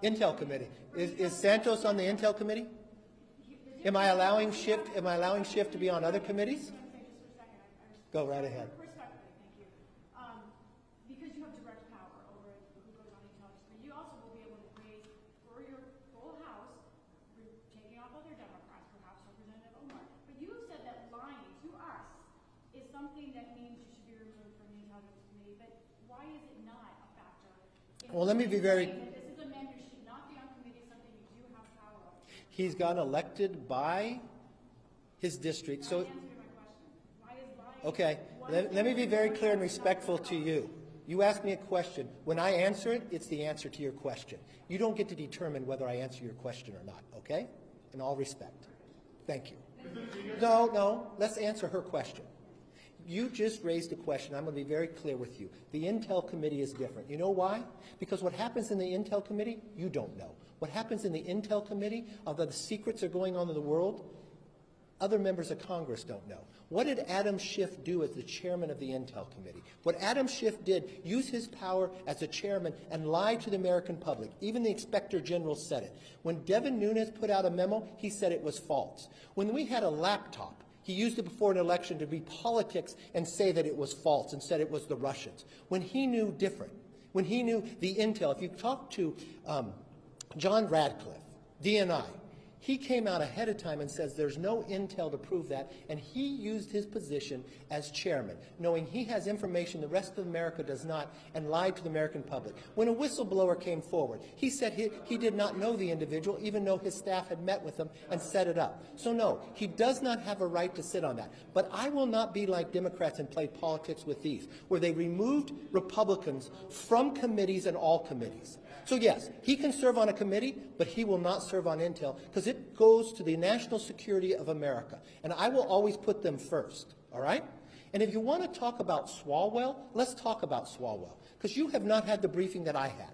Intel Committee. Is Santos on the Intel Committee? Am I allowing Schiff to be on other committees? Go right ahead. Respectfully, thank you. Because you have direct power over who goes on the intelligence committee, you also will be able to raise for your full House, taking off other Democrats, perhaps Representative Omar. But you have said that lying to us is something that means you should be removed from the intelligence committee. But why is it not a factor? Well, let me be very. This is a man who should not be on committee, something you do have power over. He's got elected by his district, so. Okay, let me be very clear and respectful to you. You ask me a question. When I answer it, it's the answer to your question. You don't get to determine whether I answer your question or not, okay? In all respect. Thank you. No, let's answer her question. You just raised a question. I'm going to be very clear with you. The Intel Committee is different. You know why? Because what happens in the Intel Committee, you don't know. What happens in the Intel Committee, although the secrets are going on in the world, other members of Congress don't know. What did Adam Schiff do as the chairman of the Intel Committee? What Adam Schiff did, use his power as a chairman and lie to the American public. Even the Inspector General said it. When Devin Nunes put out a memo, he said it was false. When we had a laptop, he used it before an election to read politics and say that it was false and said it was the Russians. When he knew different, when he knew the intel, if you talk to John Radcliffe, DNI, he came out ahead of time and says there's no intel to prove that, and he used his position as chairman, knowing he has information the rest of America does not, and lied to the American public. When a whistleblower came forward, he said he did not know the individual, even though his staff had met with him and set it up. So no, he does not have a right to sit on that. But I will not be like Democrats and play politics with these, where they removed Republicans from committees and all committees. So yes, he can serve on a committee, but he will not serve on intel because it goes to the national security of America. And I will always put them first, all right? And if you want to talk about Swalwell, let's talk about Swalwell, because you have not had the briefing that I had.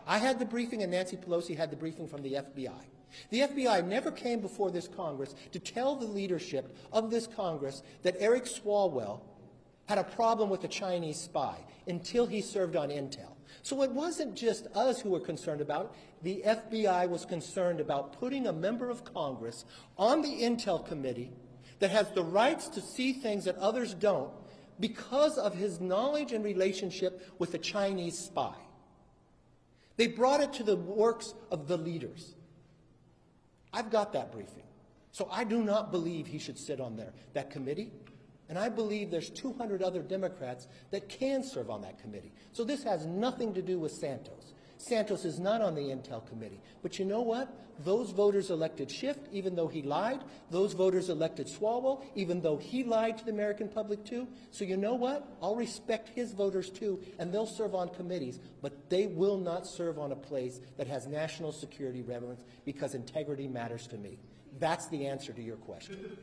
I had the briefing and Nancy Pelosi had the briefing from the FBI. The FBI never came before this Congress to tell the leadership of this Congress that Eric Swalwell had a problem with a Chinese spy until he served on intel. So it wasn't just us who were concerned about it. The FBI was concerned about putting a member of Congress on the Intel Committee that has the rights to see things that others don't because of his knowledge and relationship with a Chinese spy. They brought it to the works of the leaders. I've got that briefing. So I do not believe he should sit on that committee. And I believe there's 200 other Democrats that can serve on that committee. So this has nothing to do with Santos. Santos is not on the Intel Committee. But you know what? Those voters elected Schiff, even though he lied. Those voters elected Swalwell, even though he lied to the American public too. So you know what? I'll respect his voters too, and they'll serve on committees, but they will not serve on a place that has national security relevance because integrity matters to me. That's the answer to your question.